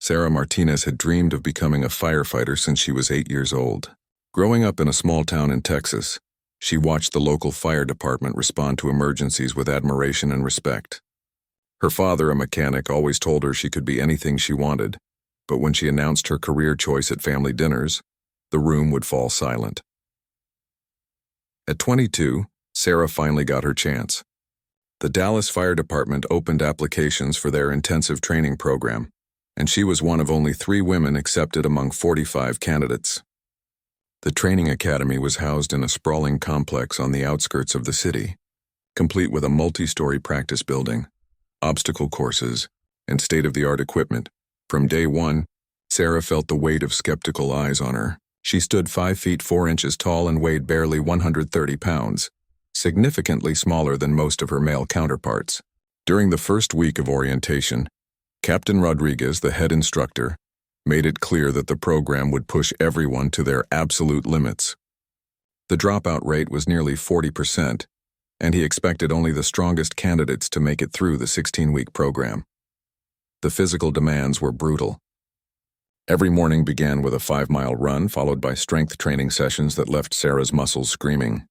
Sarah Martinez had dreamed of becoming a firefighter since she was 8 years old. Growing up in a small town in Texas, she watched the local fire department respond to emergencies with admiration and respect. Her father, a mechanic, always told her she could be anything she wanted, but when she announced her career choice at family dinners, the room would fall silent. At 22, Sarah finally got her chance. The Dallas Fire Department opened applications for their intensive training program, and she was one of only 3 women accepted among 45 candidates. The training academy was housed in a sprawling complex on the outskirts of the city, complete with a multi-story practice building, obstacle courses, and state-of-the-art equipment. From day one, Sarah felt the weight of skeptical eyes on her. She stood 5 feet 4 inches tall and weighed barely 130 pounds, significantly smaller than most of her male counterparts. During the first week of orientation, Captain Rodriguez, the head instructor, made it clear that the program would push everyone to their absolute limits. The dropout rate was nearly 40%, and he expected only the strongest candidates to make it through the 16-week program. The physical demands were brutal. Every morning began with a 5-mile run, followed by strength training sessions that left Sarah's muscles screaming.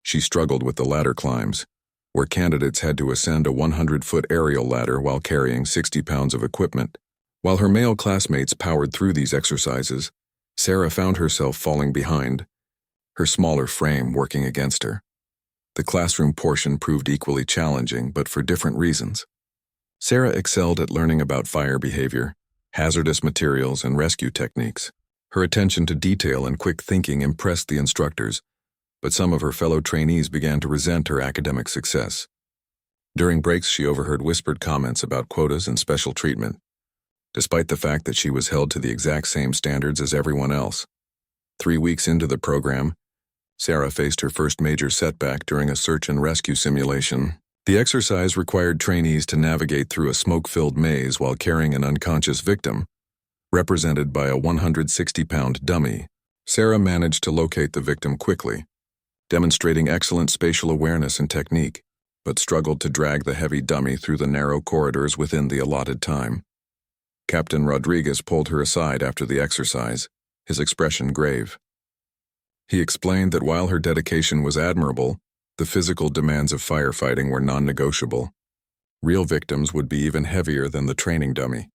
She struggled with the ladder climbs, where candidates had to ascend a 100-foot aerial ladder while carrying 60 pounds of equipment. While her male classmates powered through these exercises, Sarah found herself falling behind, her smaller frame working against her. The classroom portion proved equally challenging, but for different reasons. Sarah excelled at learning about fire behavior, hazardous materials, and rescue techniques. Her attention to detail and quick thinking impressed the instructors, but some of her fellow trainees began to resent her academic success. During breaks, she overheard whispered comments about quotas and special treatment, despite the fact that she was held to the exact same standards as everyone else. 3 weeks into the program, Sarah faced her first major setback during a search and rescue simulation. The exercise required trainees to navigate through a smoke-filled maze while carrying an unconscious victim, represented by a 160-pound dummy. Sarah managed to locate the victim quickly, demonstrating excellent spatial awareness and technique, but struggled to drag the heavy dummy through the narrow corridors within the allotted time. Captain Rodriguez pulled her aside after the exercise, his expression grave. He explained that while her dedication was admirable, the physical demands of firefighting were non-negotiable. Real victims would be even heavier than the training dummy,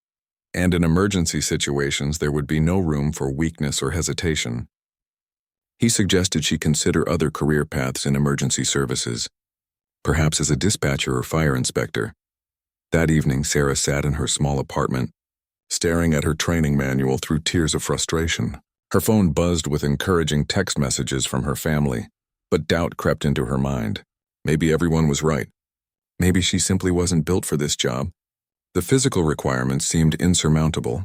and in emergency situations there would be no room for weakness or hesitation. He suggested she consider other career paths in emergency services, perhaps as a dispatcher or fire inspector. That evening, Sarah sat in her small apartment, staring at her training manual through tears of frustration. Her phone buzzed with encouraging text messages from her family, but doubt crept into her mind. Maybe everyone was right. Maybe she simply wasn't built for this job. The physical requirements seemed insurmountable,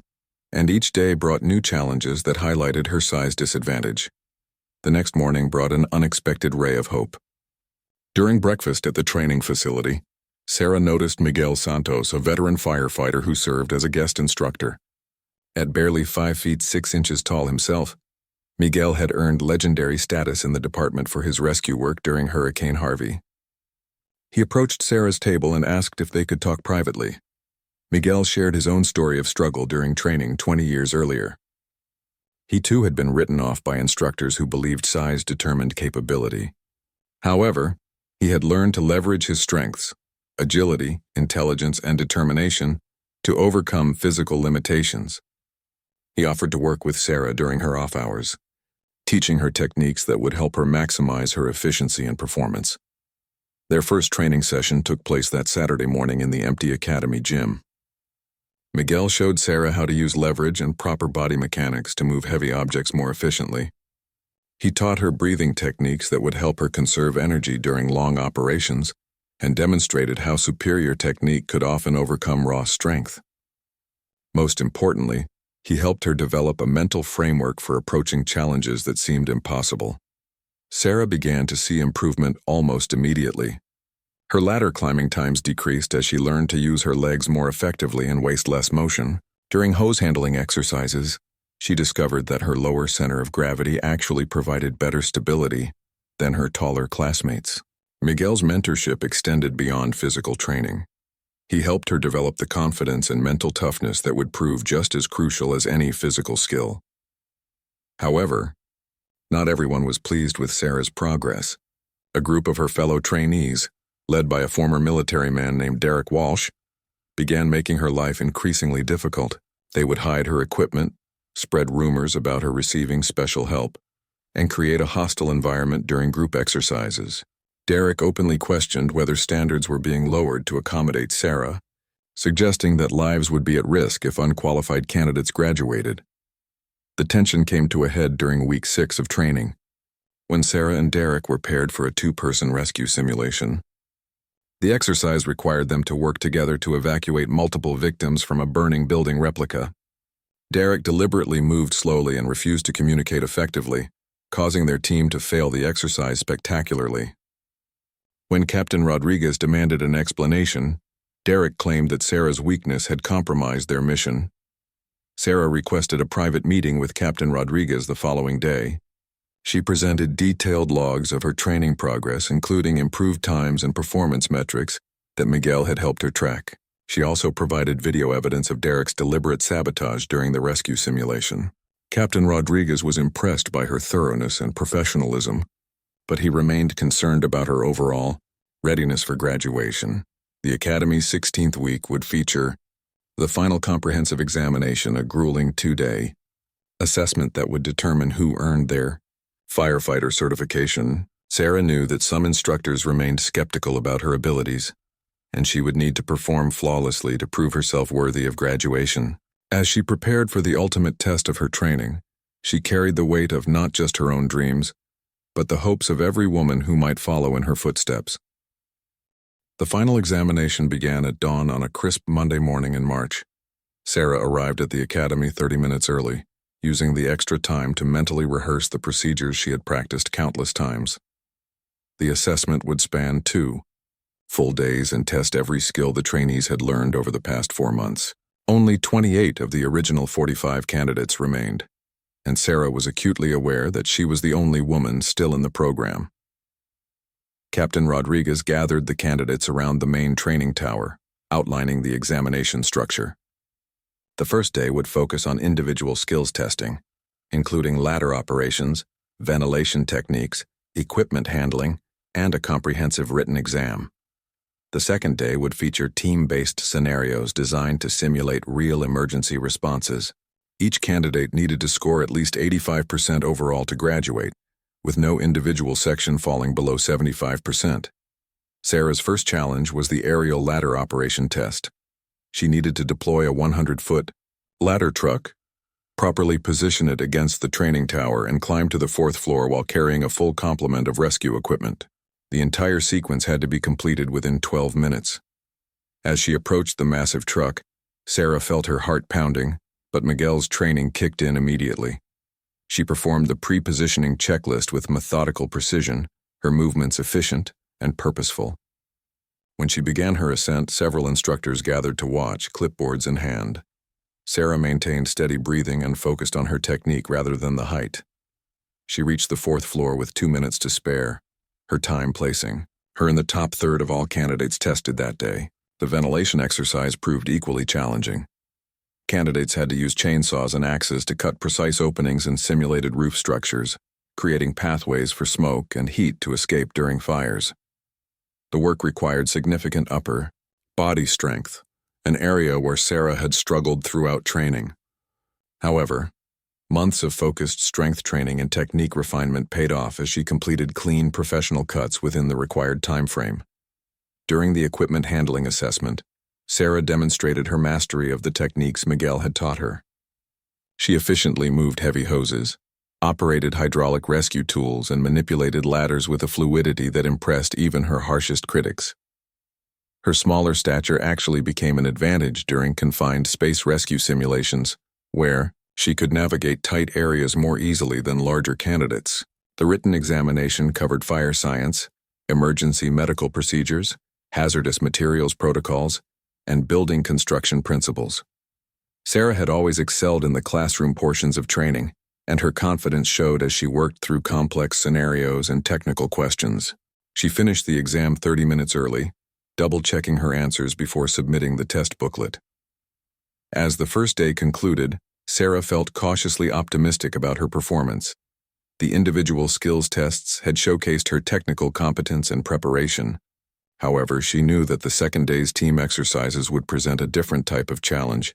and each day brought new challenges that highlighted her size disadvantage. The next morning brought an unexpected ray of hope. During breakfast at the training facility, Sarah noticed Miguel Santos, a veteran firefighter who served as a guest instructor. At barely 5 feet 6 inches tall himself, Miguel had earned legendary status in the department for his rescue work during Hurricane Harvey. He approached Sarah's table and asked if they could talk privately. Miguel shared his own story of struggle during training 20 years earlier. He too had been written off by instructors who believed size determined capability. However, he had learned to leverage his strengths, agility, intelligence, and determination to overcome physical limitations. He offered to work with Sarah during her off hours, teaching her techniques that would help her maximize her efficiency and performance. Their first training session took place that Saturday morning in the empty academy gym. Miguel showed Sarah how to use leverage and proper body mechanics to move heavy objects more efficiently. He taught her breathing techniques that would help her conserve energy during long operations and demonstrated how superior technique could often overcome raw strength. Most importantly, he helped her develop a mental framework for approaching challenges that seemed impossible. Sarah began to see improvement almost immediately. Her ladder climbing times decreased as she learned to use her legs more effectively and waste less motion. During hose handling exercises, she discovered that her lower center of gravity actually provided better stability than her taller classmates. Miguel's mentorship extended beyond physical training. He helped her develop the confidence and mental toughness that would prove just as crucial as any physical skill. However, not everyone was pleased with Sarah's progress. A group of her fellow trainees, led by a former military man named Derek Walsh, began making her life increasingly difficult. They would hide her equipment, spread rumors about her receiving special help, and create a hostile environment during group exercises. Derek openly questioned whether standards were being lowered to accommodate Sarah, suggesting that lives would be at risk if unqualified candidates graduated. The tension came to a head during week 6 of training, when Sarah and Derek were paired for a 2-person rescue simulation. The exercise required them to work together to evacuate multiple victims from a burning building replica. Derek deliberately moved slowly and refused to communicate effectively, causing their team to fail the exercise spectacularly. When Captain Rodriguez demanded an explanation, Derek claimed that Sarah's weakness had compromised their mission. Sarah requested a private meeting with Captain Rodriguez the following day. She presented detailed logs of her training progress, including improved times and performance metrics that Miguel had helped her track. She also provided video evidence of Derek's deliberate sabotage during the rescue simulation. Captain Rodriguez was impressed by her thoroughness and professionalism, but he remained concerned about her overall readiness for graduation. The Academy's 16th week would feature the final comprehensive examination, a grueling 2-day assessment that would determine who earned their firefighter certification. Sarah knew that some instructors remained skeptical about her abilities, and she would need to perform flawlessly to prove herself worthy of graduation. As she prepared for the ultimate test of her training, she carried the weight of not just her own dreams, but the hopes of every woman who might follow in her footsteps. The final examination began at dawn on a crisp Monday morning in March. Sarah arrived at the academy 30 minutes early, using the extra time to mentally rehearse the procedures she had practiced countless times. The assessment would span 2 full days and test every skill the trainees had learned over the past 4 months. Only 28 of the original 45 candidates remained, and Sarah was acutely aware that she was the only woman still in the program. Captain Rodriguez gathered the candidates around the main training tower, outlining the examination structure. The first day would focus on individual skills testing, including ladder operations, ventilation techniques, equipment handling, and a comprehensive written exam. The second day would feature team-based scenarios designed to simulate real emergency responses. Each candidate needed to score at least 85% overall to graduate, with no individual section falling below 75%. Sarah's first challenge was the aerial ladder operation test. She needed to deploy a 100-foot ladder truck, properly position it against the training tower, and climb to the 4th floor while carrying a full complement of rescue equipment. The entire sequence had to be completed within 12 minutes. As she approached the massive truck, Sarah felt her heart pounding, but Miguel's training kicked in immediately. She performed the pre-positioning checklist with methodical precision, her movements efficient and purposeful. When she began her ascent, several instructors gathered to watch, clipboards in hand. Sarah maintained steady breathing and focused on her technique rather than the height. She reached the 4th floor with 2 minutes to spare, her time placing her in the top third of all candidates tested that day. The ventilation exercise proved equally challenging. Candidates had to use chainsaws and axes to cut precise openings in simulated roof structures, creating pathways for smoke and heat to escape during fires. The work required significant upper body strength, an area where Sarah had struggled throughout training. However, months of focused strength training and technique refinement paid off as she completed clean professional cuts within the required time frame. During the equipment handling assessment, Sarah demonstrated her mastery of the techniques Miguel had taught her. She efficiently moved heavy hoses, operated hydraulic rescue tools, and manipulated ladders with a fluidity that impressed even her harshest critics. Her smaller stature actually became an advantage during confined space rescue simulations, where she could navigate tight areas more easily than larger candidates. The written examination covered fire science, emergency medical procedures, hazardous materials protocols, and building construction principles. Sarah had always excelled in the classroom portions of training, and her confidence showed as she worked through complex scenarios and technical questions. She finished the exam 30 minutes early, double-checking her answers before submitting the test booklet. As the first day concluded, Sarah felt cautiously optimistic about her performance. The individual skills tests had showcased her technical competence and preparation. However, she knew that the second day's team exercises would present a different type of challenge.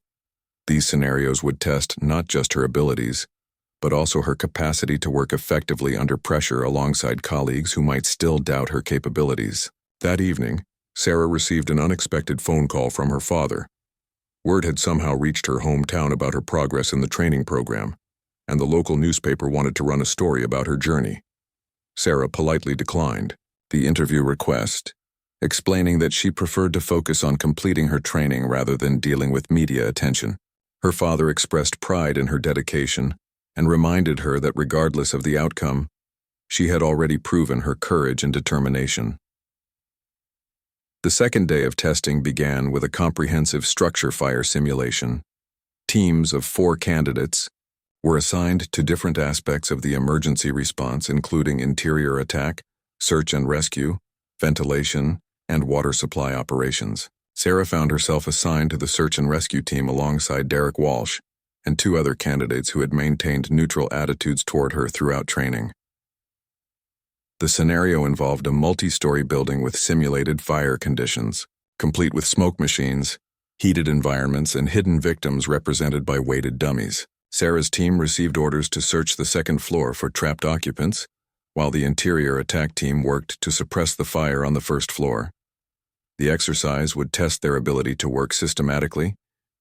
These scenarios would test not just her abilities, but also her capacity to work effectively under pressure alongside colleagues who might still doubt her capabilities. That evening, Sarah received an unexpected phone call from her father. Word had somehow reached her hometown about her progress in the training program, and the local newspaper wanted to run a story about her journey. Sarah politely declined the interview request, explaining that she preferred to focus on completing her training rather than dealing with media attention. Her father expressed pride in her dedication and reminded her that regardless of the outcome, she had already proven her courage and determination. The second day of testing began with a comprehensive structure fire simulation. Teams of 4 candidates were assigned to different aspects of the emergency response, including interior attack, search and rescue, ventilation, and water supply operations. Sarah found herself assigned to the search and rescue team alongside Derek Walsh and 2 other candidates who had maintained neutral attitudes toward her throughout training. The scenario involved a multi-story building with simulated fire conditions, complete with smoke machines, heated environments, and hidden victims represented by weighted dummies. Sarah's team received orders to search the second floor for trapped occupants, while the interior attack team worked to suppress the fire on the first floor. The exercise would test their ability to work systematically,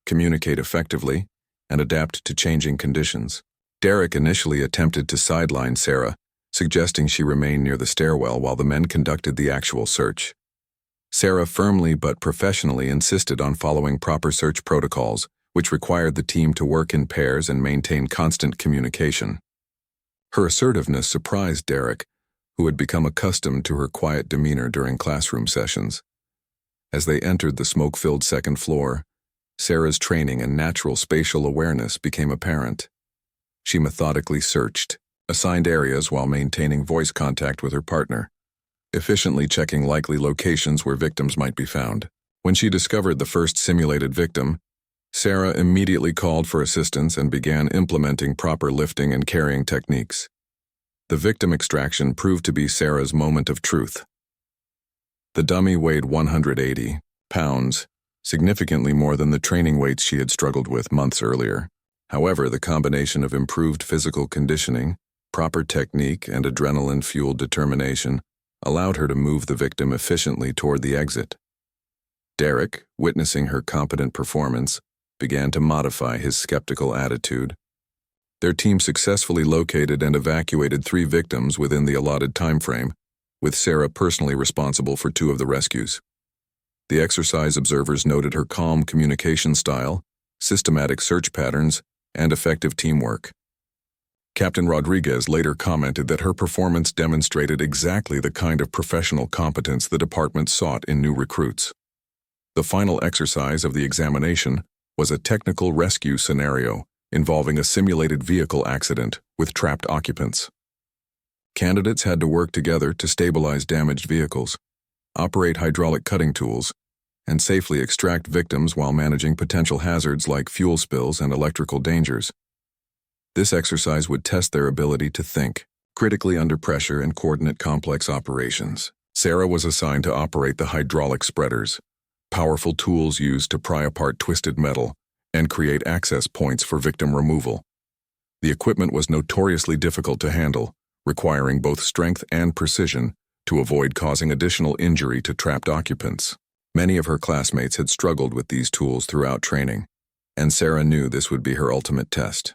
communicate effectively, and adapt to changing conditions. Derek initially attempted to sideline Sarah, suggesting she remain near the stairwell while the men conducted the actual search. Sarah firmly but professionally insisted on following proper search protocols, which required the team to work in pairs and maintain constant communication. Her assertiveness surprised Derek, who had become accustomed to her quiet demeanor during classroom sessions. As they entered the smoke-filled second floor, Sarah's training and natural spatial awareness became apparent. She methodically searched, assigned areas while maintaining voice contact with her partner, efficiently checking likely locations where victims might be found. When she discovered the first simulated victim, Sarah immediately called for assistance and began implementing proper lifting and carrying techniques. The victim extraction proved to be Sarah's moment of truth. The dummy weighed 180 pounds, significantly more than the training weights she had struggled with months earlier. However, the combination of improved physical conditioning, proper technique, and adrenaline-fueled determination allowed her to move the victim efficiently toward the exit. Derek, witnessing her competent performance, began to modify his skeptical attitude. Their team successfully located and evacuated 3 victims within the allotted time frame, with Sarah personally responsible for 2 of the rescues. The exercise observers noted her calm communication style, systematic search patterns, and effective teamwork. Captain Rodriguez later commented that her performance demonstrated exactly the kind of professional competence the department sought in new recruits. The final exercise of the examination was a technical rescue scenario involving a simulated vehicle accident with trapped occupants. Candidates had to work together to stabilize damaged vehicles, operate hydraulic cutting tools, and safely extract victims while managing potential hazards like fuel spills and electrical dangers. This exercise would test their ability to think critically under pressure and coordinate complex operations. Sarah was assigned to operate the hydraulic spreaders, powerful tools used to pry apart twisted metal and create access points for victim removal. The equipment was notoriously difficult to handle, requiring both strength and precision to avoid causing additional injury to trapped occupants. Many of her classmates had struggled with these tools throughout training, and Sarah knew this would be her ultimate test.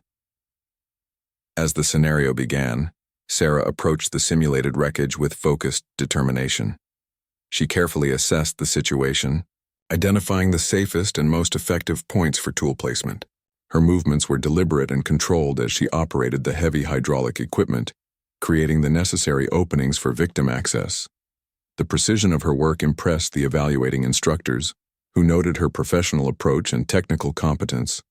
As the scenario began, Sarah approached the simulated wreckage with focused determination. She carefully assessed the situation, identifying the safest and most effective points for tool placement. Her movements were deliberate and controlled as she operated the heavy hydraulic equipment, creating the necessary openings for victim access. The precision of her work impressed the evaluating instructors, who noted her professional approach and technical competence.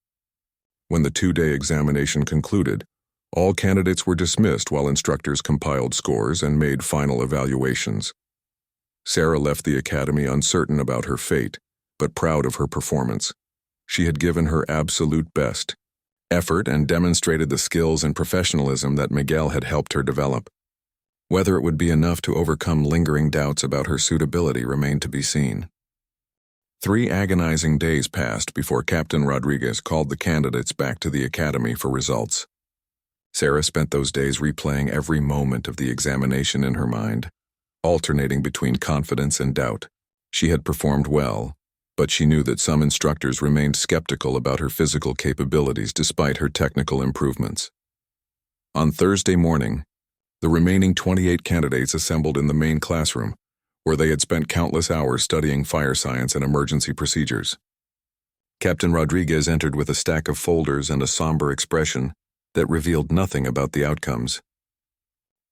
When the 2-day examination concluded, all candidates were dismissed while instructors compiled scores and made final evaluations. Sarah left the academy uncertain about her fate, but proud of her performance. She had given her absolute best effort and demonstrated the skills and professionalism that Miguel had helped her develop. Whether it would be enough to overcome lingering doubts about her suitability remained to be seen. 3 agonizing days passed before Captain Rodriguez called the candidates back to the academy for results. Sarah spent those days replaying every moment of the examination in her mind, alternating between confidence and doubt. She had performed well, but she knew that some instructors remained skeptical about her physical capabilities despite her technical improvements. On Thursday morning, the remaining 28 candidates assembled in the main classroom, where they had spent countless hours studying fire science and emergency procedures. Captain Rodriguez entered with a stack of folders and a somber expression that revealed nothing about the outcomes.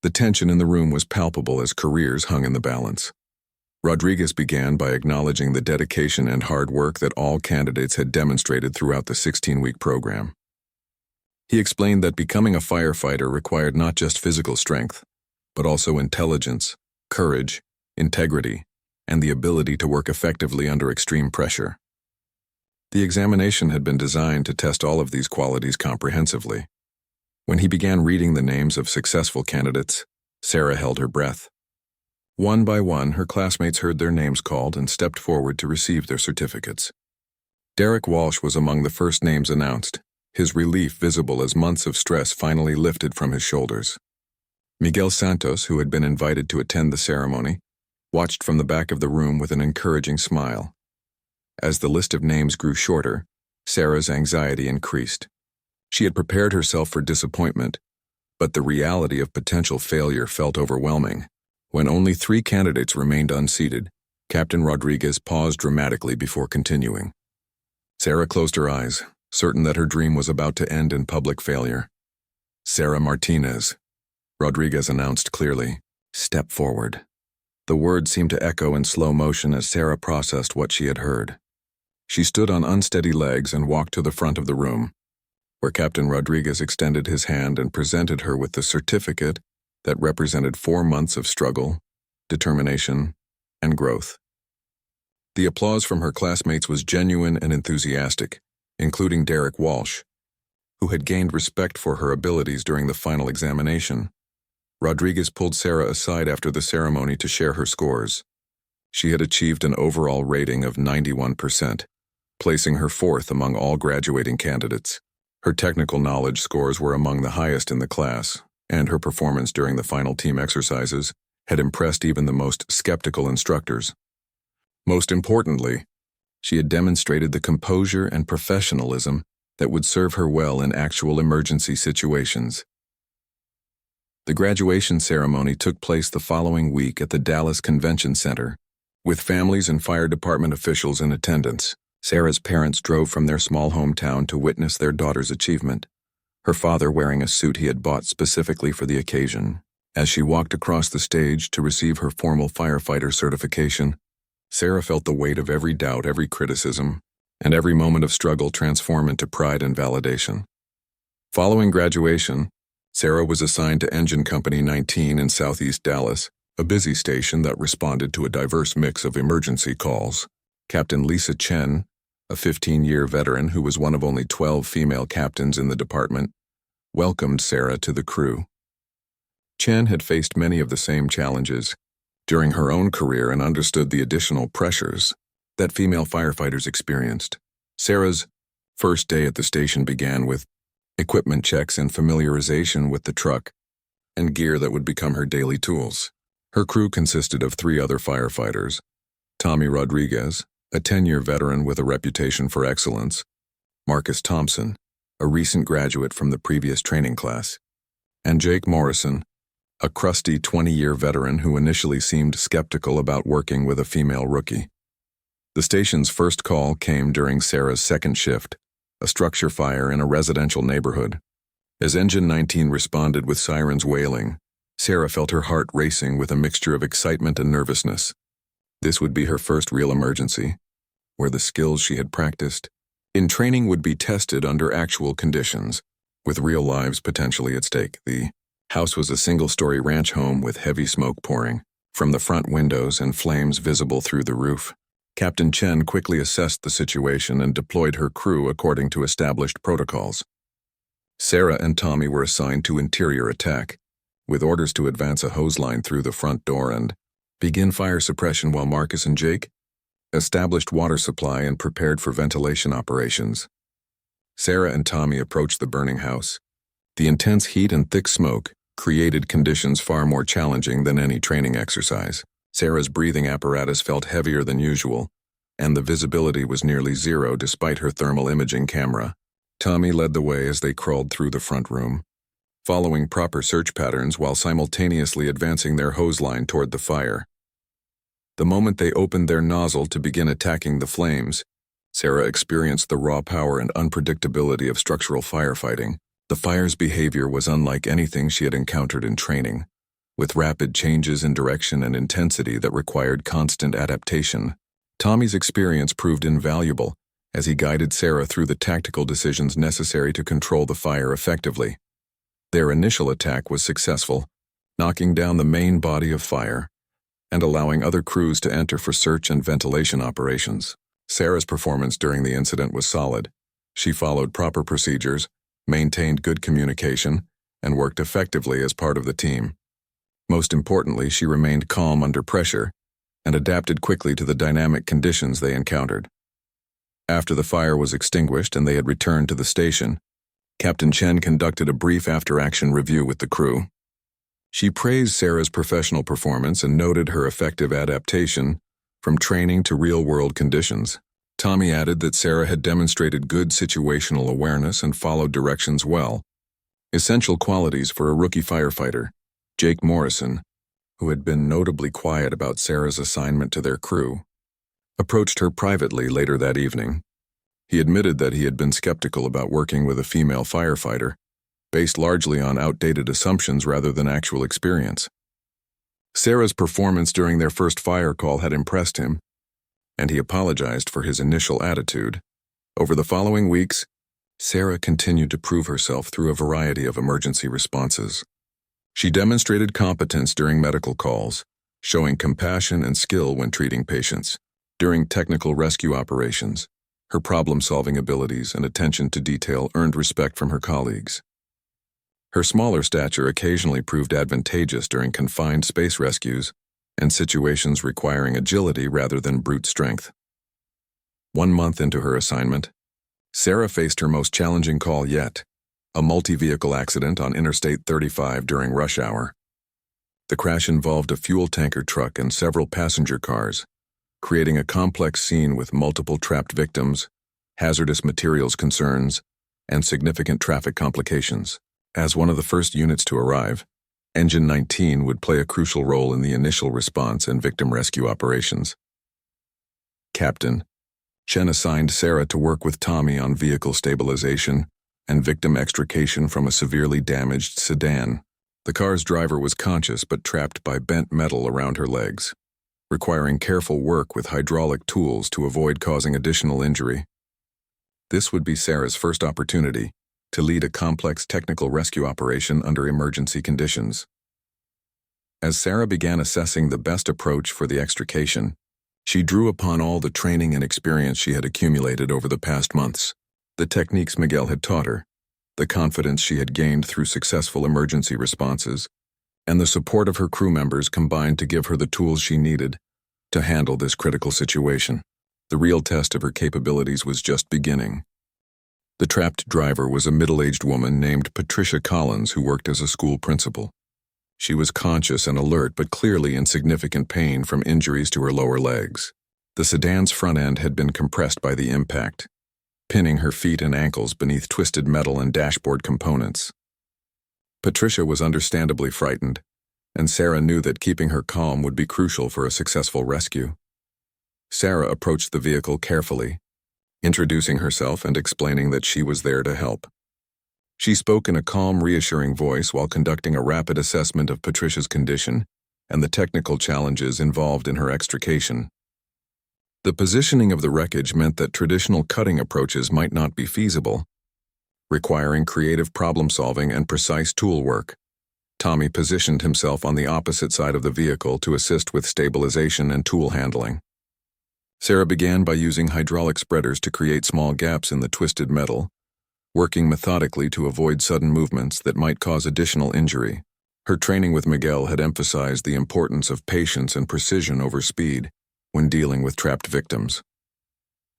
The tension in the room was palpable as careers hung in the balance. Rodriguez began by acknowledging the dedication and hard work that all candidates had demonstrated throughout the 16-week program. He explained that becoming a firefighter required not just physical strength, but also intelligence, courage, integrity, and the ability to work effectively under extreme pressure. The examination had been designed to test all of these qualities comprehensively. When he began reading the names of successful candidates, Sarah held her breath. One by one, her classmates heard their names called and stepped forward to receive their certificates. Derek Walsh was among the first names announced, his relief visible as months of stress finally lifted from his shoulders. Miguel Santos, who had been invited to attend the ceremony, watched from the back of the room with an encouraging smile. As the list of names grew shorter, Sarah's anxiety increased. She had prepared herself for disappointment, but the reality of potential failure felt overwhelming. When only 3 candidates remained unseated, Captain Rodriguez paused dramatically before continuing. Sarah closed her eyes, certain that her dream was about to end in public failure. "Sarah Martinez," Rodriguez announced clearly. "Step forward." The words seemed to echo in slow motion as Sarah processed what she had heard. She stood on unsteady legs and walked to the front of the room, where Captain Rodriguez extended his hand and presented her with the certificate that represented 4 months of struggle, determination, and growth. The applause from her classmates was genuine and enthusiastic, including Derek Walsh, who had gained respect for her abilities during the final examination. Rodriguez pulled Sarah aside after the ceremony to share her scores. She had achieved an overall rating of 91%, placing her 4th among all graduating candidates. Her technical knowledge scores were among the highest in the class, and her performance during the final team exercises had impressed even the most skeptical instructors. Most importantly, she had demonstrated the composure and professionalism that would serve her well in actual emergency situations. The graduation ceremony took place the following week at the Dallas Convention Center, with families and fire department officials in attendance. Sarah's parents drove from their small hometown to witness their daughter's achievement, her father wearing a suit he had bought specifically for the occasion. As she walked across the stage to receive her formal firefighter certification, Sarah felt the weight of every doubt, every criticism, and every moment of struggle transform into pride and validation. Following graduation, Sarah was assigned to Engine Company 19 in Southeast Dallas, a busy station that responded to a diverse mix of emergency calls. Captain Lisa Chen, a 15-year veteran who was one of only 12 female captains in the department, welcomed Sarah to the crew. Chen had faced many of the same challenges during her own career and understood the additional pressures that female firefighters experienced. Sarah's first day at the station began with equipment checks and familiarization with the truck and gear that would become her daily tools. Her crew consisted of 3 other firefighters: Tommy Rodriguez, a 10-year veteran with a reputation for excellence; Marcus Thompson, a recent graduate from the previous training class; and Jake Morrison, a crusty 20-year veteran who initially seemed skeptical about working with a female rookie. The station's first call came during Sarah's second shift, a structure fire in a residential neighborhood. As Engine 19 responded with sirens wailing, Sarah felt her heart racing with a mixture of excitement and nervousness. This would be her first real emergency, where the skills she had practiced in training would be tested under actual conditions, with real lives potentially at stake. The house was a single-story ranch home with heavy smoke pouring from the front windows and flames visible through the roof. Captain Chen quickly assessed the situation and deployed her crew according to established protocols. Sarah and Tommy were assigned to interior attack, with orders to advance a hose line through the front door and begin fire suppression, while Marcus and Jake established water supply and prepared for ventilation operations. Sarah and Tommy approached the burning house. The intense heat and thick smoke created conditions far more challenging than any training exercise. Sarah's breathing apparatus felt heavier than usual, and the visibility was nearly zero despite her thermal imaging camera. Tommy led the way as they crawled through the front room, following proper search patterns while simultaneously advancing their hose line toward the fire. The moment they opened their nozzle to begin attacking the flames, Sarah experienced the raw power and unpredictability of structural firefighting. The fire's behavior was unlike anything she had encountered in training, with rapid changes in direction and intensity that required constant adaptation. Tommy's experience proved invaluable as he guided Sarah through the tactical decisions necessary to control the fire effectively. Their initial attack was successful, knocking down the main body of fire and allowing other crews to enter for search and ventilation operations. Sarah's performance during the incident was solid. She followed proper procedures, maintained good communication, and worked effectively as part of the team. Most importantly, she remained calm under pressure and adapted quickly to the dynamic conditions they encountered. After the fire was extinguished and they had returned to the station, Captain Chen conducted a brief after-action review with the crew. She praised Sarah's professional performance and noted her effective adaptation from training to real-world conditions. Tommy added that Sarah had demonstrated good situational awareness and followed directions well, essential qualities for a rookie firefighter. Jake Morrison, who had been notably quiet about Sarah's assignment to their crew, approached her privately later that evening. He admitted that he had been skeptical about working with a female firefighter, based largely on outdated assumptions rather than actual experience. Sarah's performance during their first fire call had impressed him, and he apologized for his initial attitude. Over the following weeks, Sarah continued to prove herself through a variety of emergency responses. She demonstrated competence during medical calls, showing compassion and skill when treating patients. During technical rescue operations, her problem-solving abilities and attention to detail earned respect from her colleagues. Her smaller stature occasionally proved advantageous during confined space rescues and situations requiring agility rather than brute strength. 1 month into her assignment, Sarah faced her most challenging call yet, a multi-vehicle accident on Interstate 35 during rush hour. The crash involved a fuel tanker truck and several passenger cars, creating a complex scene with multiple trapped victims, hazardous materials concerns, and significant traffic complications. As one of the first units to arrive, Engine 19 would play a crucial role in the initial response and victim rescue operations. Captain Chen assigned Sarah to work with Tommy on vehicle stabilization and victim extrication from a severely damaged sedan. The car's driver was conscious but trapped by bent metal around her legs, requiring careful work with hydraulic tools to avoid causing additional injury. This would be Sarah's first opportunity to lead a complex technical rescue operation under emergency conditions. As Sarah began assessing the best approach for the extrication, she drew upon all the training and experience she had accumulated over the past months. The techniques Miguel had taught her, the confidence she had gained through successful emergency responses, and the support of her crew members combined to give her the tools she needed to handle this critical situation. The real test of her capabilities was just beginning. The trapped driver was a middle-aged woman named Patricia Collins who worked as a school principal. She was conscious and alert but clearly in significant pain from injuries to her lower legs. The sedan's front end had been compressed by the impact, pinning her feet and ankles beneath twisted metal and dashboard components. Patricia was understandably frightened, and Sarah knew that keeping her calm would be crucial for a successful rescue. Sarah approached the vehicle carefully, introducing herself and explaining that she was there to help. She spoke in a calm, reassuring voice while conducting a rapid assessment of Patricia's condition and the technical challenges involved in her extrication. The positioning of the wreckage meant that traditional cutting approaches might not be feasible, requiring creative problem-solving and precise tool work. Tommy positioned himself on the opposite side of the vehicle to assist with stabilization and tool handling. Sarah began by using hydraulic spreaders to create small gaps in the twisted metal, working methodically to avoid sudden movements that might cause additional injury. Her training with Miguel had emphasized the importance of patience and precision over speed when dealing with trapped victims.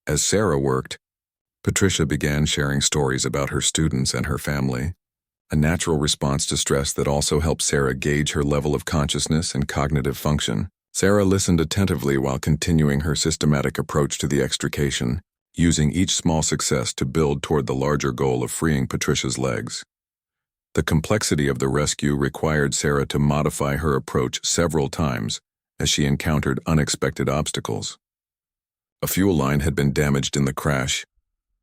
As Sarah worked, Patricia began sharing stories about her students and her family, a natural response to stress that also helped Sarah gauge her level of consciousness and cognitive function. Sarah listened attentively while continuing her systematic approach to the extrication, using each small success to build toward the larger goal of freeing Patricia's legs. The complexity of the rescue required Sarah to modify her approach several times as she encountered unexpected obstacles. A fuel line had been damaged in the crash,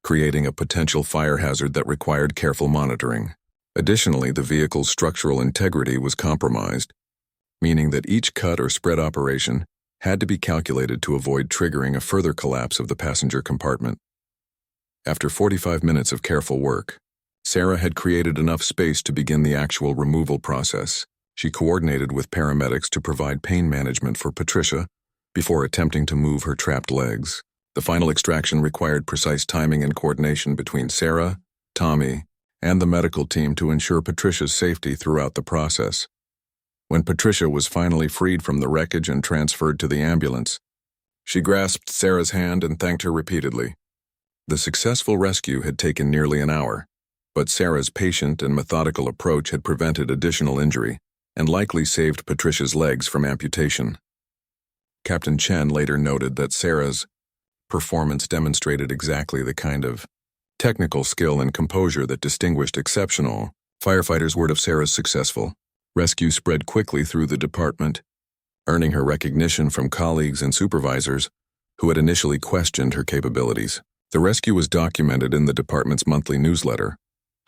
creating a potential fire hazard that required careful monitoring. Additionally, the vehicle's structural integrity was compromised, meaning that each cut or spread operation had to be calculated to avoid triggering a further collapse of the passenger compartment. After 45 minutes of careful work, Sarah had created enough space to begin the actual removal process. She coordinated with paramedics to provide pain management for Patricia before attempting to move her trapped legs. The final extraction required precise timing and coordination between Sarah, Tommy, and the medical team to ensure Patricia's safety throughout the process. When Patricia was finally freed from the wreckage and transferred to the ambulance, she grasped Sarah's hand and thanked her repeatedly. The successful rescue had taken nearly an hour, but Sarah's patient and methodical approach had prevented additional injury and likely saved Patricia's legs from amputation. Captain Chen later noted that Sarah's performance demonstrated exactly the kind of technical skill and composure that distinguished exceptional firefighters. Word of Sarah's successful rescue spread quickly through the department, earning her recognition from colleagues and supervisors who had initially questioned her capabilities. The rescue was documented in the department's monthly newsletter,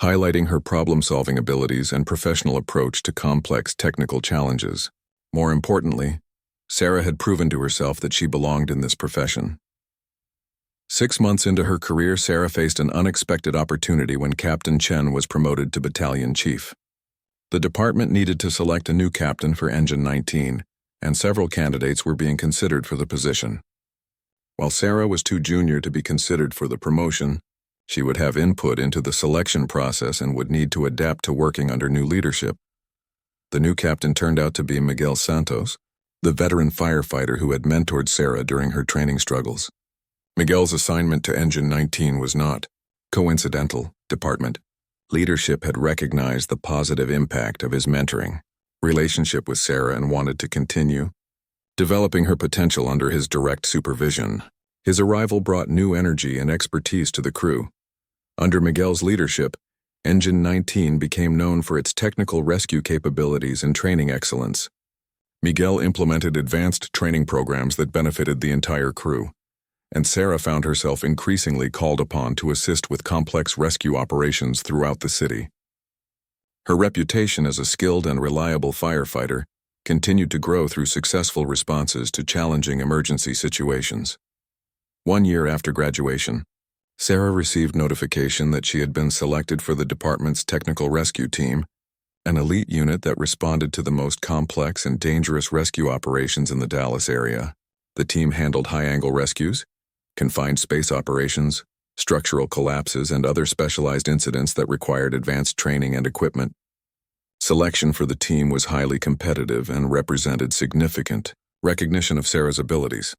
highlighting her problem-solving abilities and professional approach to complex technical challenges. More importantly, Sarah had proven to herself that she belonged in this profession. 6 months into her career, Sarah faced an unexpected opportunity when Captain Chen was promoted to battalion chief. The department needed to select a new captain for Engine 19, and several candidates were being considered for the position. While Sarah was too junior to be considered for the promotion, she would have input into the selection process and would need to adapt to working under new leadership. The new captain turned out to be Miguel Santos, the veteran firefighter who had mentored Sarah during her training struggles. Miguel's assignment to Engine 19 was not coincidental. Department leadership had recognized the positive impact of his mentoring relationship with Sarah and wanted to continue developing her potential under his direct supervision. His arrival brought new energy and expertise to the crew. Under Miguel's leadership, Engine 19 became known for its technical rescue capabilities and training excellence. Miguel implemented advanced training programs that benefited the entire crew, and Sarah found herself increasingly called upon to assist with complex rescue operations throughout the city. Her reputation as a skilled and reliable firefighter continued to grow through successful responses to challenging emergency situations. 1 year after graduation, Sarah received notification that she had been selected for the department's technical rescue team, an elite unit that responded to the most complex and dangerous rescue operations in the Dallas area. The team handled high-angle rescues, confined space operations, structural collapses, and other specialized incidents that required advanced training and equipment. Selection for the team was highly competitive and represented significant recognition of Sarah's abilities.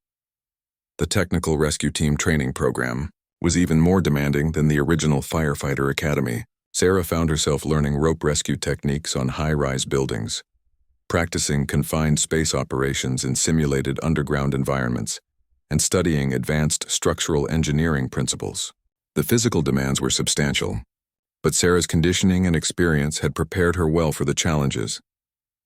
The Technical Rescue Team training program was even more demanding than the original Firefighter Academy. Sarah found herself learning rope rescue techniques on high-rise buildings, practicing confined space operations in simulated underground environments, and studying advanced structural engineering principles. The physical demands were substantial, but Sarah's conditioning and experience had prepared her well for the challenges.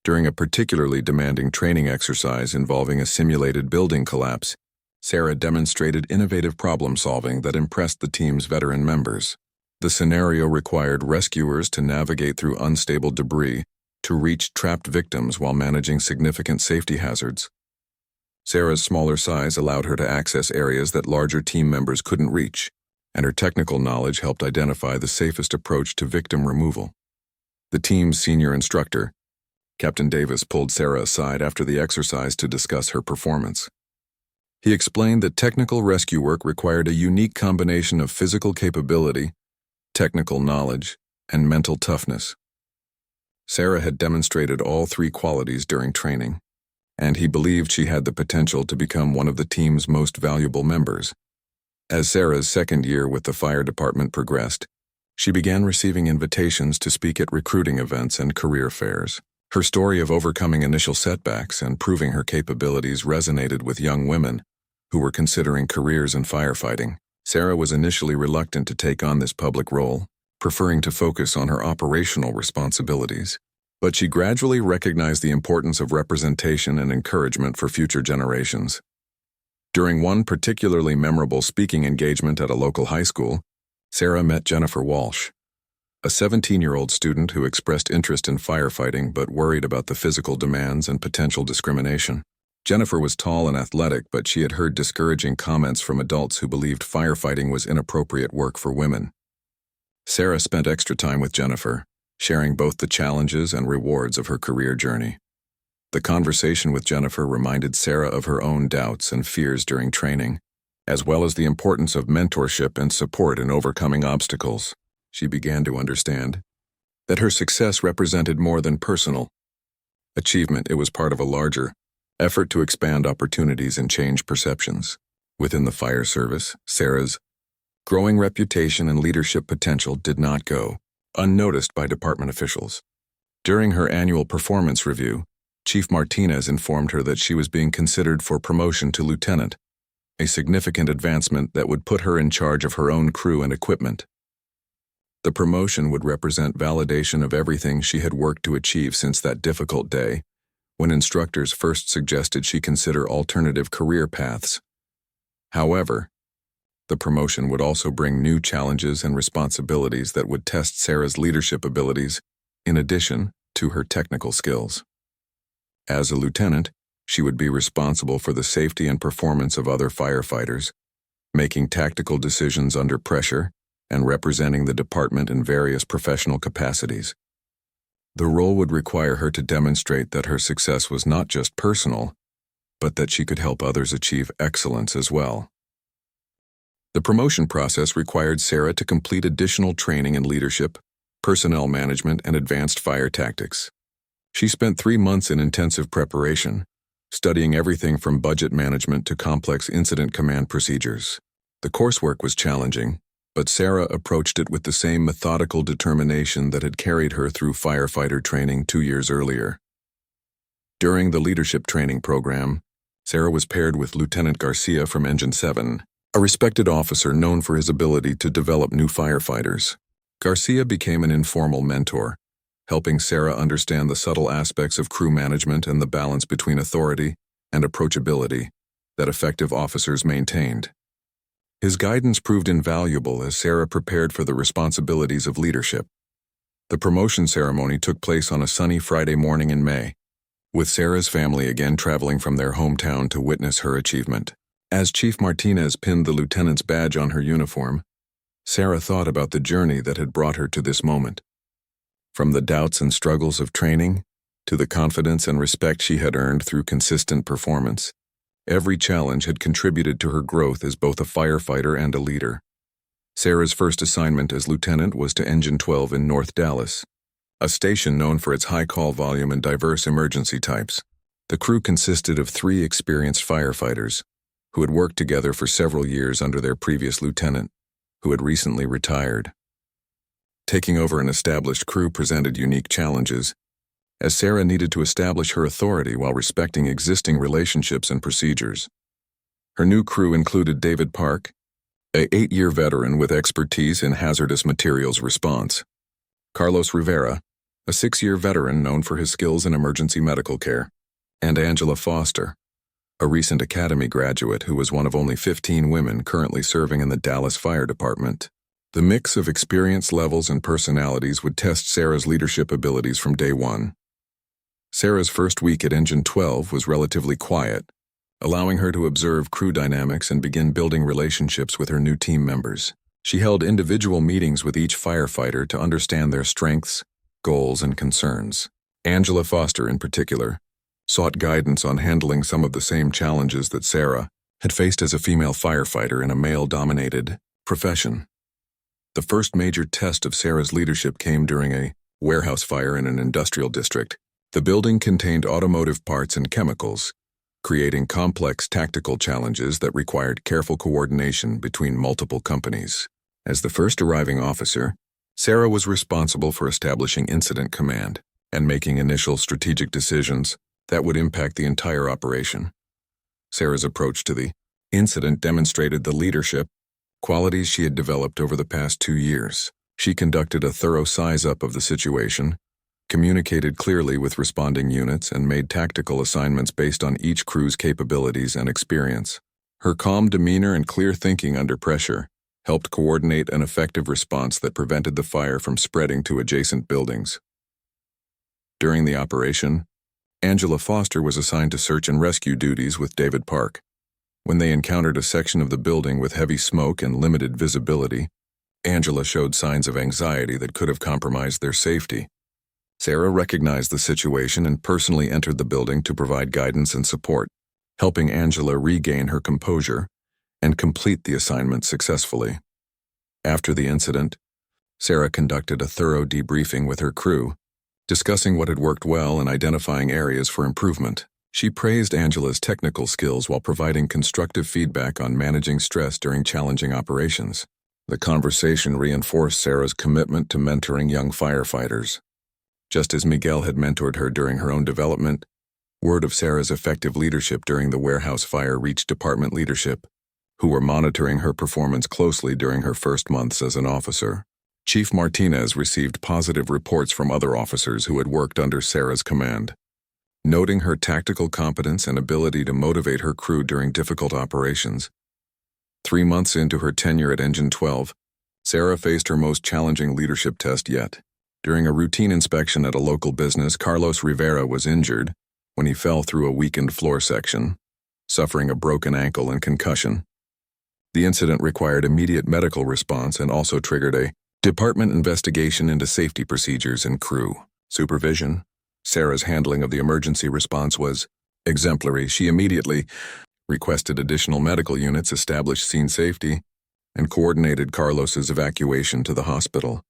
During a particularly demanding training exercise involving a simulated building collapse, Sarah demonstrated innovative problem-solving that impressed the team's veteran members. The scenario required rescuers to navigate through unstable debris to reach trapped victims while managing significant safety hazards. Sarah's smaller size allowed her to access areas that larger team members couldn't reach, and her technical knowledge helped identify the safest approach to victim removal. The team's senior instructor, Captain Davis pulled Sarah aside after the exercise to discuss her performance. He explained that technical rescue work required a unique combination of physical capability, technical knowledge, and mental toughness. Sarah had demonstrated all three qualities during training, and he believed she had the potential to become one of the team's most valuable members. As Sarah's second year with the fire department progressed, she began receiving invitations to speak at recruiting events and career fairs. Her story of overcoming initial setbacks and proving her capabilities resonated with young women who were considering careers in firefighting. Sarah was initially reluctant to take on this public role, preferring to focus on her operational responsibilities. But she gradually recognized the importance of representation and encouragement for future generations. During one particularly memorable speaking engagement at a local high school, Sarah met Jennifer Walsh, a 17-year-old student who expressed interest in firefighting but worried about the physical demands and potential discrimination. Jennifer was tall and athletic, but she had heard discouraging comments from adults who believed firefighting was inappropriate work for women. Sarah spent extra time with Jennifer, sharing both the challenges and rewards of her career journey. The conversation with Jennifer reminded Sarah of her own doubts and fears during training, as well as the importance of mentorship and support in overcoming obstacles. She began to understand that her success represented more than personal achievement. It was part of a larger effort to expand opportunities and change perceptions. Within the fire service, Sarah's growing reputation and leadership potential did not go unnoticed by department officials. During her annual performance review, Chief Martinez informed her that she was being considered for promotion to lieutenant, a significant advancement that would put her in charge of her own crew and equipment. The promotion would represent validation of everything she had worked to achieve since that difficult day, when instructors first suggested she consider alternative career paths. However, the promotion would also bring new challenges and responsibilities that would test Sarah's leadership abilities, in addition to her technical skills. As a lieutenant, she would be responsible for the safety and performance of other firefighters, making tactical decisions under pressure, and representing the department in various professional capacities. The role would require her to demonstrate that her success was not just personal, but that she could help others achieve excellence as well. The promotion process required Sarah to complete additional training in leadership, personnel management, and advanced fire tactics. She spent 3 months in intensive preparation, studying everything from budget management to complex incident command procedures. The coursework was challenging, but Sarah approached it with the same methodical determination that had carried her through firefighter training 2 years earlier. During the leadership training program, Sarah was paired with Lieutenant Garcia from Engine 7, a respected officer known for his ability to develop new firefighters. Garcia became an informal mentor, helping Sarah understand the subtle aspects of crew management and the balance between authority and approachability that effective officers maintained. His guidance proved invaluable as Sarah prepared for the responsibilities of leadership. The promotion ceremony took place on a sunny Friday morning in May, with Sarah's family again traveling from their hometown to witness her achievement. As Chief Martinez pinned the lieutenant's badge on her uniform, Sarah thought about the journey that had brought her to this moment. From the doubts and struggles of training, to the confidence and respect she had earned through consistent performance, every challenge had contributed to her growth as both a firefighter and a leader. Sarah's first assignment as lieutenant was to Engine 12 in North Dallas, a station known for its high call volume and diverse emergency types. The crew consisted of 3 experienced firefighters, who had worked together for several years under their previous lieutenant, who had recently retired. Taking over an established crew presented unique challenges, as Sarah needed to establish her authority while respecting existing relationships and procedures. Her new crew included David Park, an 8-year veteran with expertise in hazardous materials response, Carlos Rivera, a 6-year veteran known for his skills in emergency medical care, and Angela Foster, a recent academy graduate who was one of only 15 women currently serving in the Dallas Fire Department. The mix of experience levels and personalities would test Sarah's leadership abilities from day one. Sarah's first week at Engine 12 was relatively quiet, allowing her to observe crew dynamics and begin building relationships with her new team members. She held individual meetings with each firefighter to understand their strengths, goals, and concerns. Angela Foster, in particular, sought guidance on handling some of the same challenges that Sarah had faced as a female firefighter in a male-dominated profession. The first major test of Sarah's leadership came during a warehouse fire in an industrial district. The building contained automotive parts and chemicals, creating complex tactical challenges that required careful coordination between multiple companies. As the first arriving officer, Sarah was responsible for establishing incident command and making initial strategic decisions that would impact the entire operation. Sarah's approach to the incident demonstrated the leadership qualities she had developed over the past 2 years. She conducted a thorough size-up of the situation, communicated clearly with responding units, and made tactical assignments based on each crew's capabilities and experience. Her calm demeanor and clear thinking under pressure helped coordinate an effective response that prevented the fire from spreading to adjacent buildings. During the operation, Angela Foster was assigned to search and rescue duties with David Park. When they encountered a section of the building with heavy smoke and limited visibility, Angela showed signs of anxiety that could have compromised their safety. Sarah recognized the situation and personally entered the building to provide guidance and support, helping Angela regain her composure and complete the assignment successfully. After the incident, Sarah conducted a thorough debriefing with her crew, discussing what had worked well and identifying areas for improvement. She praised Angela's technical skills while providing constructive feedback on managing stress during challenging operations. The conversation reinforced Sarah's commitment to mentoring young firefighters. Just as Miguel had mentored her during her own development, word of Sarah's effective leadership during the warehouse fire reached department leadership, who were monitoring her performance closely during her first months as an officer. Chief Martinez received positive reports from other officers who had worked under Sarah's command. Noting her tactical competence and ability to motivate her crew during difficult operations, 3 months into her tenure at Engine 12, Sarah faced her most challenging leadership test yet. During a routine inspection at a local business, Carlos Rivera was injured when he fell through a weakened floor section, suffering a broken ankle and concussion. The incident required immediate medical response and also triggered a department investigation into safety procedures and crew supervision. Sarah's handling of the emergency response was exemplary. She immediately requested additional medical units, established scene safety, and coordinated Carlos's evacuation to the hospital.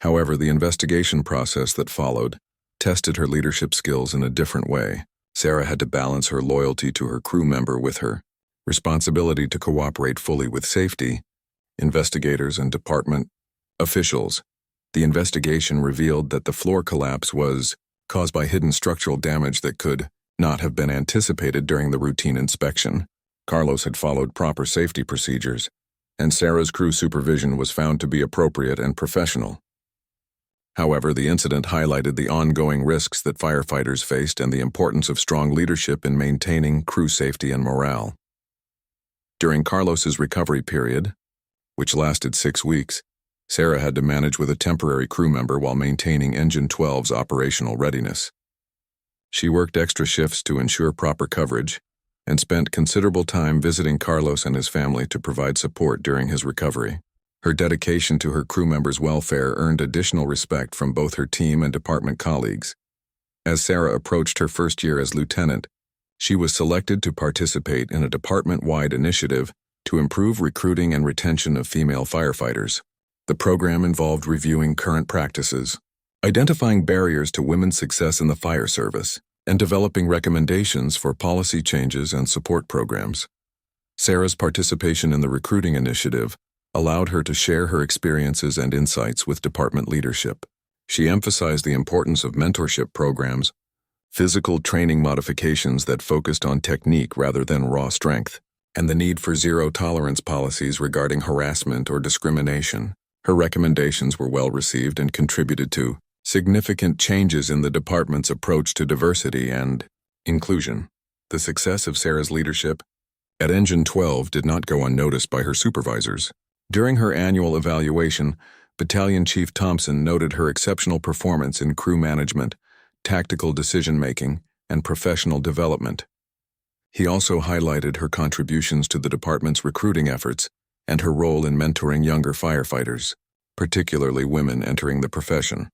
However, the investigation process that followed tested her leadership skills in a different way. Sarah had to balance her loyalty to her crew member with her responsibility to cooperate fully with safety, investigators, and department officials. The investigation revealed that the floor collapse was caused by hidden structural damage that could not have been anticipated during the routine inspection. Carlos had followed proper safety procedures, and Sarah's crew supervision was found to be appropriate and professional. However, the incident highlighted the ongoing risks that firefighters faced and the importance of strong leadership in maintaining crew safety and morale. During Carlos's recovery period, which lasted 6 weeks, Sarah had to manage with a temporary crew member while maintaining Engine 12's operational readiness. She worked extra shifts to ensure proper coverage and spent considerable time visiting Carlos and his family to provide support during his recovery. Her dedication to her crew members' welfare earned additional respect from both her team and department colleagues. As Sarah approached her first year as lieutenant, she was selected to participate in a department-wide initiative to improve recruiting and retention of female firefighters. The program involved reviewing current practices, identifying barriers to women's success in the fire service, and developing recommendations for policy changes and support programs. Sarah's participation in the recruiting initiative allowed her to share her experiences and insights with department leadership. She emphasized the importance of mentorship programs, physical training modifications that focused on technique rather than raw strength, and the need for zero-tolerance policies regarding harassment or discrimination. Her recommendations were well received and contributed to significant changes in the department's approach to diversity and inclusion. The success of Sarah's leadership at Engine 12 did not go unnoticed by her supervisors. During her annual evaluation, Battalion Chief Thompson noted her exceptional performance in crew management, tactical decision-making, and professional development. He also highlighted her contributions to the department's recruiting efforts and her role in mentoring younger firefighters, particularly women entering the profession.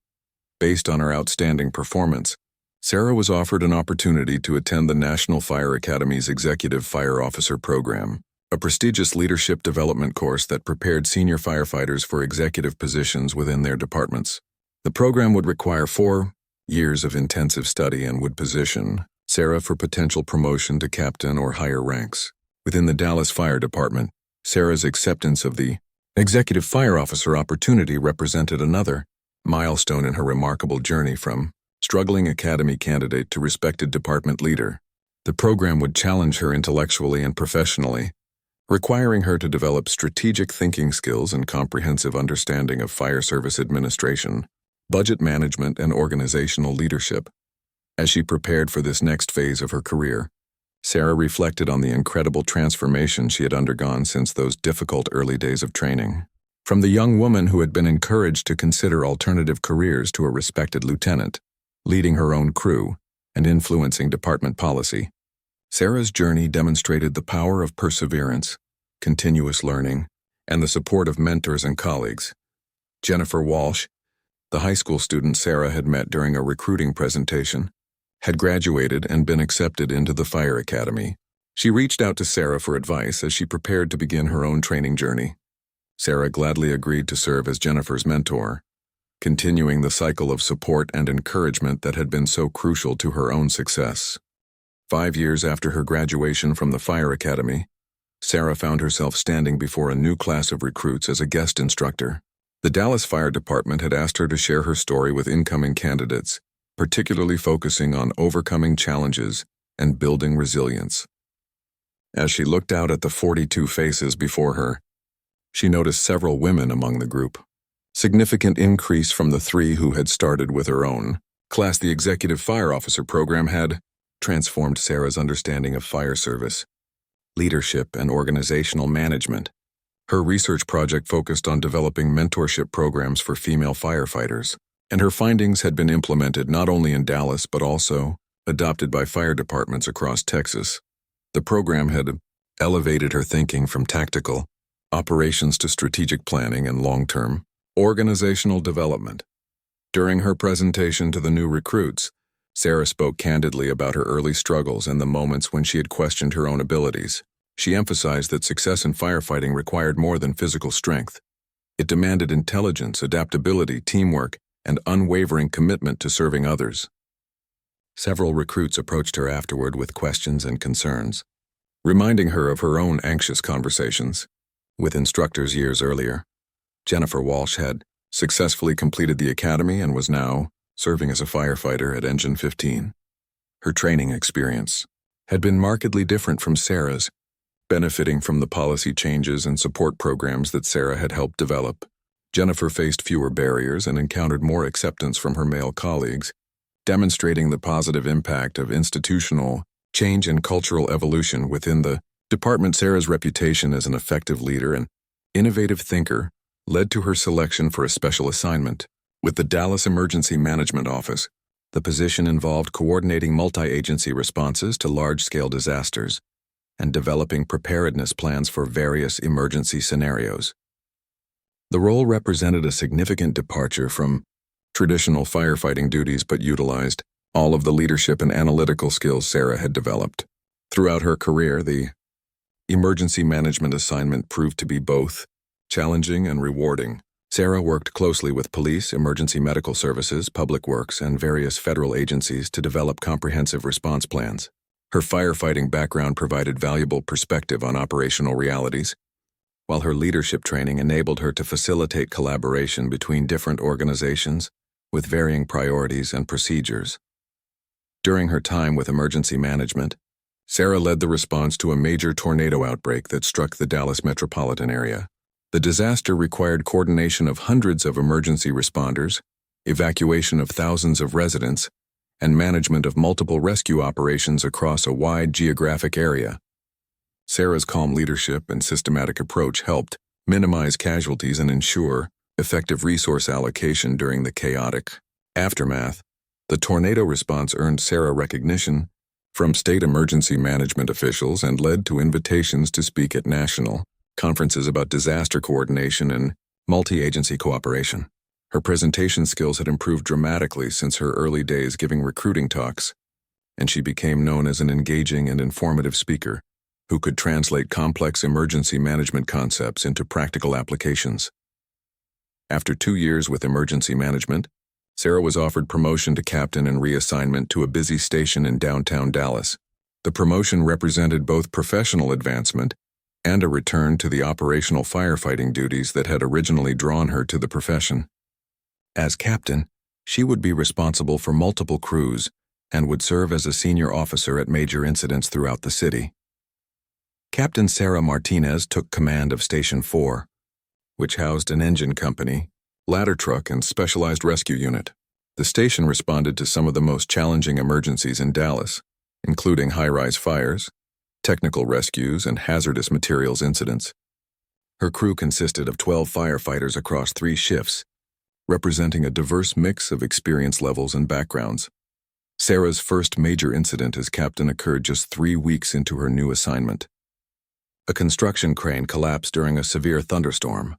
Based on her outstanding performance, Sarah was offered an opportunity to attend the National Fire Academy's Executive Fire Officer Program, a prestigious leadership development course that prepared senior firefighters for executive positions within their departments. The program would require 4 years of intensive study and would position Sarah for potential promotion to captain or higher ranks. Within the Dallas Fire Department, Sarah's acceptance of the Executive Fire Officer opportunity represented another milestone in her remarkable journey from struggling academy candidate to respected department leader. The program would challenge her intellectually and professionally, requiring her to develop strategic thinking skills and comprehensive understanding of fire service administration, budget management, and organizational leadership. As she prepared for this next phase of her career, Sarah reflected on the incredible transformation she had undergone since those difficult early days of training. From the young woman who had been encouraged to consider alternative careers to a respected lieutenant, leading her own crew, and influencing department policy, Sarah's journey demonstrated the power of perseverance, continuous learning, and the support of mentors and colleagues. Jennifer Walsh, the high school student Sarah had met during a recruiting presentation, had graduated and been accepted into the fire academy. She reached out to Sarah for advice as she prepared to begin her own training journey. Sarah gladly agreed to serve as Jennifer's mentor, continuing the cycle of support and encouragement that had been so crucial to her own success. 5 years after her graduation from the fire academy, Sarah found herself standing before a new class of recruits as a guest instructor. The Dallas Fire Department had asked her to share her story with incoming candidates, particularly focusing on overcoming challenges and building resilience. As she looked out at the 42 faces before her, she noticed several women among the group. Significant increase from the 3 who had started with her own class. The Executive Fire Officer Program had transformed Sarah's understanding of fire service, leadership, and organizational management. Her research project focused on developing mentorship programs for female firefighters, and her findings had been implemented not only in Dallas but also adopted by fire departments across Texas. The program had elevated her thinking from tactical operations to strategic planning and long-term organizational development. During her presentation to the new recruits, Sarah spoke candidly about her early struggles and the moments when she had questioned her own abilities. She emphasized that success in firefighting required more than physical strength. It demanded intelligence, adaptability, teamwork, and unwavering commitment to serving others. Several recruits approached her afterward with questions and concerns, reminding her of her own anxious conversations with instructors years earlier. Jennifer Walsh had successfully completed the academy and was now serving as a firefighter at Engine 15. Her training experience had been markedly different from Sarah's, benefiting from the policy changes and support programs that Sarah had helped develop. Jennifer faced fewer barriers and encountered more acceptance from her male colleagues, demonstrating the positive impact of institutional change and cultural evolution within the department. Sarah's reputation as an effective leader and innovative thinker led to her selection for a special assignment with the Dallas Emergency Management Office. The position involved coordinating multi-agency responses to large-scale disasters and developing preparedness plans for various emergency scenarios. The role represented a significant departure from traditional firefighting duties but utilized all of the leadership and analytical skills Sarah had developed. Throughout her career, the emergency management assignment proved to be both challenging and rewarding. Sarah worked closely with police, emergency medical services, public works, and various federal agencies to develop comprehensive response plans. Her firefighting background provided valuable perspective on operational realities, while her leadership training enabled her to facilitate collaboration between different organizations with varying priorities and procedures. During her time with emergency management, Sarah led the response to a major tornado outbreak that struck the Dallas metropolitan area. The disaster required coordination of hundreds of emergency responders, evacuation of thousands of residents, and management of multiple rescue operations across a wide geographic area. Sarah's calm leadership and systematic approach helped minimize casualties and ensure effective resource allocation during the chaotic aftermath. The tornado response earned Sarah recognition from state emergency management officials and led to invitations to speak at national conferences about disaster coordination and multi-agency cooperation. Her presentation skills had improved dramatically since her early days giving recruiting talks, and she became known as an engaging and informative speaker who could translate complex emergency management concepts into practical applications. After 2 years with emergency management, Sarah was offered promotion to captain and reassignment to a busy station in downtown Dallas. The promotion represented both professional advancement and a return to the operational firefighting duties that had originally drawn her to the profession. As captain, she would be responsible for multiple crews and would serve as a senior officer at major incidents throughout the city. Captain Sarah Martinez took command of Station 4, which housed an engine company, ladder truck, and specialized rescue unit. The station responded to some of the most challenging emergencies in Dallas, including high-rise fires, technical rescues, and hazardous materials incidents. Her crew consisted of 12 firefighters across 3 shifts, representing a diverse mix of experience levels and backgrounds. Sarah's first major incident as captain occurred just 3 weeks into her new assignment. A construction crane collapsed during a severe thunderstorm,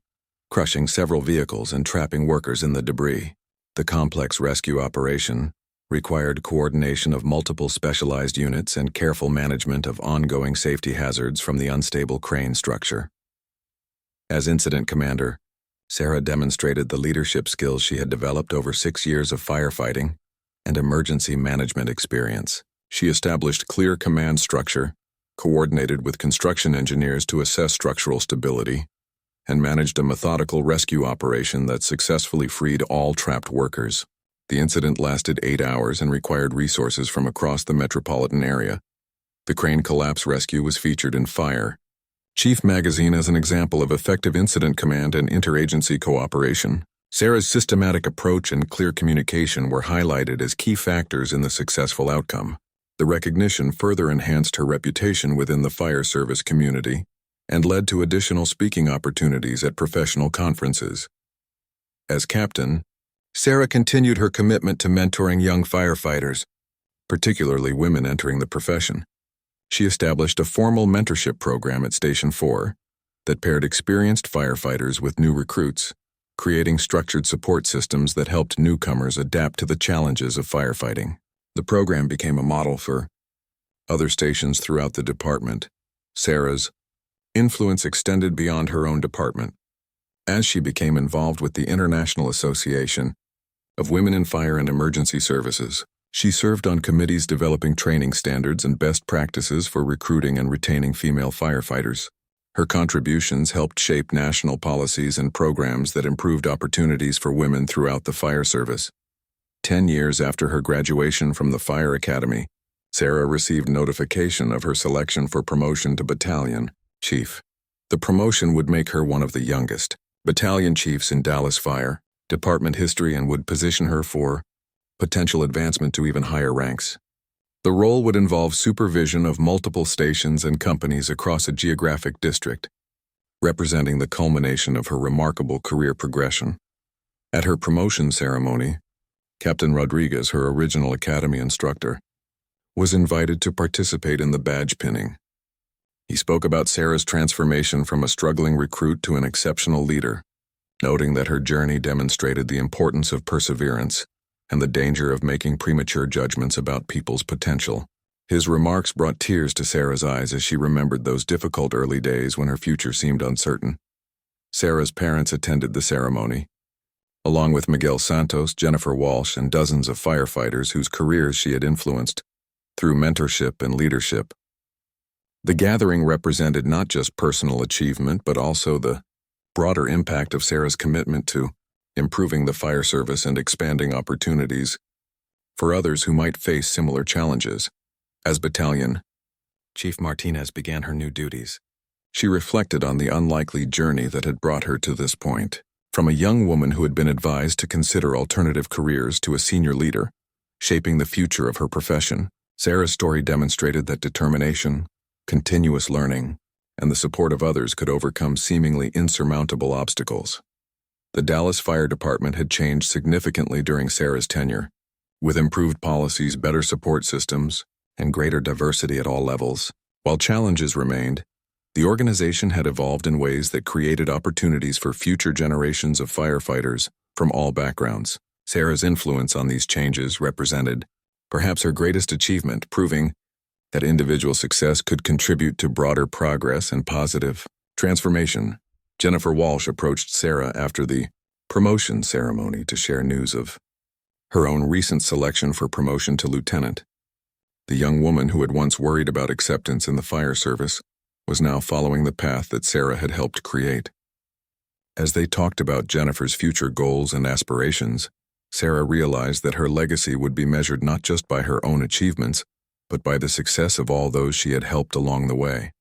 crushing several vehicles and trapping workers in the debris. The complex rescue operation required coordination of multiple specialized units and careful management of ongoing safety hazards from the unstable crane structure. As incident commander, Sarah demonstrated the leadership skills she had developed over 6 years of firefighting and emergency management experience. She established clear command structure, coordinated with construction engineers to assess structural stability, and managed a methodical rescue operation that successfully freed all trapped workers. The incident lasted 8 hours and required resources from across the metropolitan area. The crane collapse rescue was featured in Fire Chief magazine as an example of effective incident command and interagency cooperation. Sarah's systematic approach and clear communication were highlighted as key factors in the successful outcome. The recognition further enhanced her reputation within the fire service community and led to additional speaking opportunities at professional conferences. As captain, Sarah continued her commitment to mentoring young firefighters, particularly women entering the profession. She established a formal mentorship program at Station 4 that paired experienced firefighters with new recruits, creating structured support systems that helped newcomers adapt to the challenges of firefighting. The program became a model for other stations throughout the department. Sarah's influence extended beyond her own department, as she became involved with the International Association of Women in Fire and Emergency Services. She served on committees developing training standards and best practices for recruiting and retaining female firefighters. Her contributions helped shape national policies and programs that improved opportunities for women throughout the fire service. 10 years after her graduation from the Fire Academy, Sarah received notification of her selection for promotion to battalion chief. The promotion would make her one of the youngest battalion chiefs in Dallas Fire Department history and would position her for potential advancement to even higher ranks. The role would involve supervision of multiple stations and companies across a geographic district, representing the culmination of her remarkable career progression. At her promotion ceremony, Captain Rodriguez, her original academy instructor, was invited to participate in the badge pinning. He spoke about Sarah's transformation from a struggling recruit to an exceptional leader, noting that her journey demonstrated the importance of perseverance and the danger of making premature judgments about people's potential. His remarks brought tears to Sarah's eyes as she remembered those difficult early days when her future seemed uncertain. Sarah's parents attended the ceremony, along with Miguel Santos, Jennifer Walsh, and dozens of firefighters whose careers she had influenced through mentorship and leadership. The gathering represented not just personal achievement, but also the broader impact of Sarah's commitment to improving the fire service and expanding opportunities for others who might face similar challenges. As Battalion Chief Martinez began her new duties, she reflected on the unlikely journey that had brought her to this point. From a young woman who had been advised to consider alternative careers to a senior leader, shaping the future of her profession, Sarah's story demonstrated that determination, continuous learning, and the support of others could overcome seemingly insurmountable obstacles. The Dallas Fire Department had changed significantly during Sarah's tenure, with improved policies, better support systems, and greater diversity at all levels. While challenges remained, the organization had evolved in ways that created opportunities for future generations of firefighters from all backgrounds. Sarah's influence on these changes represented perhaps her greatest achievement, proving that individual success could contribute to broader progress and positive transformation. Jennifer Walsh approached Sarah after the promotion ceremony to share news of her own recent selection for promotion to lieutenant. The young woman who had once worried about acceptance in the fire service was now following the path that Sarah had helped create. As they talked about Jennifer's future goals and aspirations, Sarah realized that her legacy would be measured not just by her own achievements, but by the success of all those she had helped along the way.